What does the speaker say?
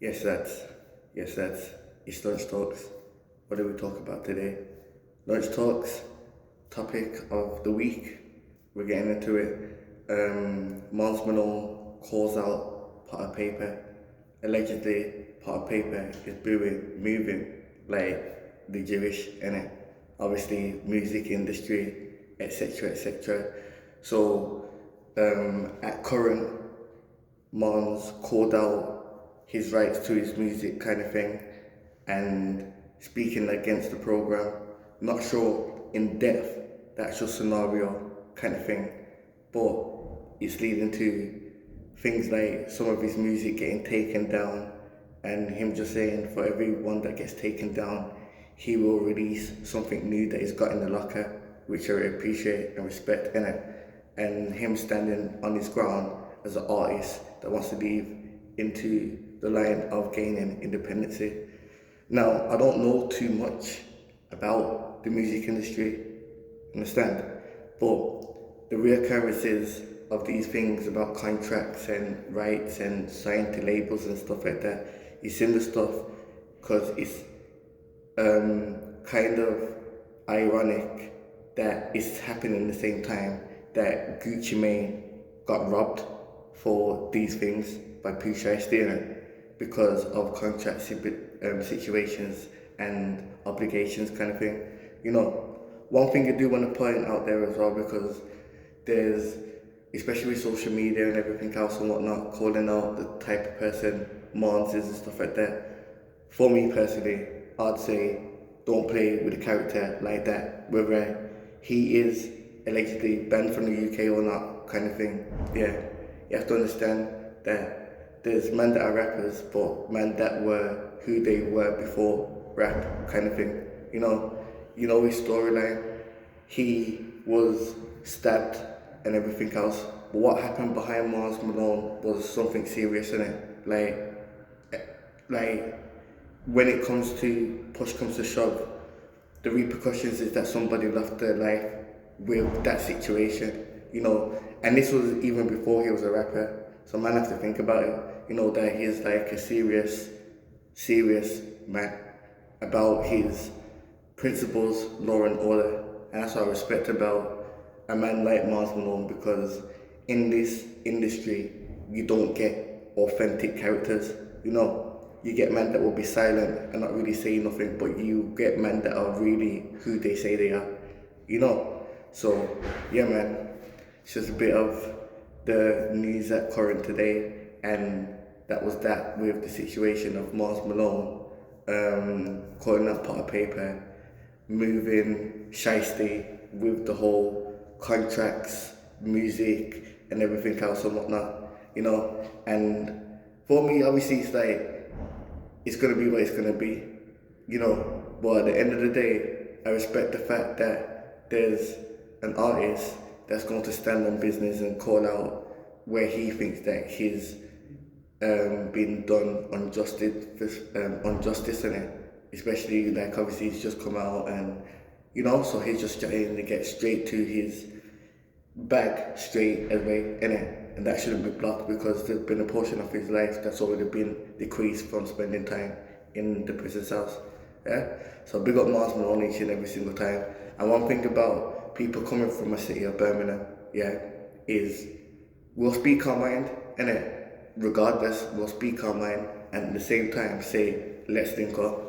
Yes, that's it's lunch talks. What do we talk about today? Lunch talks, topic of the week. We're getting into it. Marnz Malone calls out part of Payper. Allegedly, part of Payper is moving like the Jewish in it. Obviously, music industry, etc., etc. So, at current, Marnz called out his rights to his music kind of thing and speaking against the program. Not sure in depth the actual scenario kind of thing, but it's leading to things like some of his music getting taken down and him just saying for every one that gets taken down, he will release something new that he's got in the locker, which I appreciate and respect in it. And him standing on his ground as an artist that wants to leave into the line of gaining independency. Now, I don't know too much about the music industry, understand? But the reoccurrences of these things about contracts and rights and signed to labels and stuff like that, it's in the stuff because it's kind of ironic that it's happening at the same time that Gucci Mane got robbed for these things by Pusha Steiner because of contract situations and obligations kind of thing. You know, one thing I do want to point out there as well, because there's, especially with social media and everything else and whatnot, calling out the type of person Marnz is and stuff like that. For me personally, I'd say don't play with a character like that, whether he is allegedly banned from the UK or not, kind of thing. Yeah, you have to understand that there's men that are rappers, but men that were who they were before rap, kind of thing. You know his storyline. He was stabbed and everything else. But what happened behind Marnz Malone was something serious in it. Like when it comes to push comes to shove, the repercussions is that somebody lost their life with that situation, and this was even before he was a rapper. So man have to think about it, that he's like a serious man about his principles, law and order. And that's what I respect about a man like Marnz Malone, because in this industry, you don't get authentic characters, You get men that will be silent and not really say nothing, but you get men that are really who they say they are. So, yeah, man, it's just a bit of the news at current today, and that was that with the situation of Marnz Malone calling up part of Payper, moving shiesty with the whole contracts, music, and everything else and whatnot. And for me, obviously, it's like, it's going to be what it's going to be. But at the end of the day, I respect the fact that there's an artist that's going to stand on business and call out where he thinks that he's been done injustice in it. Especially, like, obviously he's just come out and, so he's just trying to get straight to his bag straight away, innit? And that shouldn't be blocked, because there's been a portion of his life that's already been decreased from spending time in the prison cells. Yeah? So big up Marnz Malone each and every single time. And one thing about people coming from a city of Birmingham, yeah, is we'll speak our mind, innit? Regardless, we'll speak our mind and at the same time say, let's link up.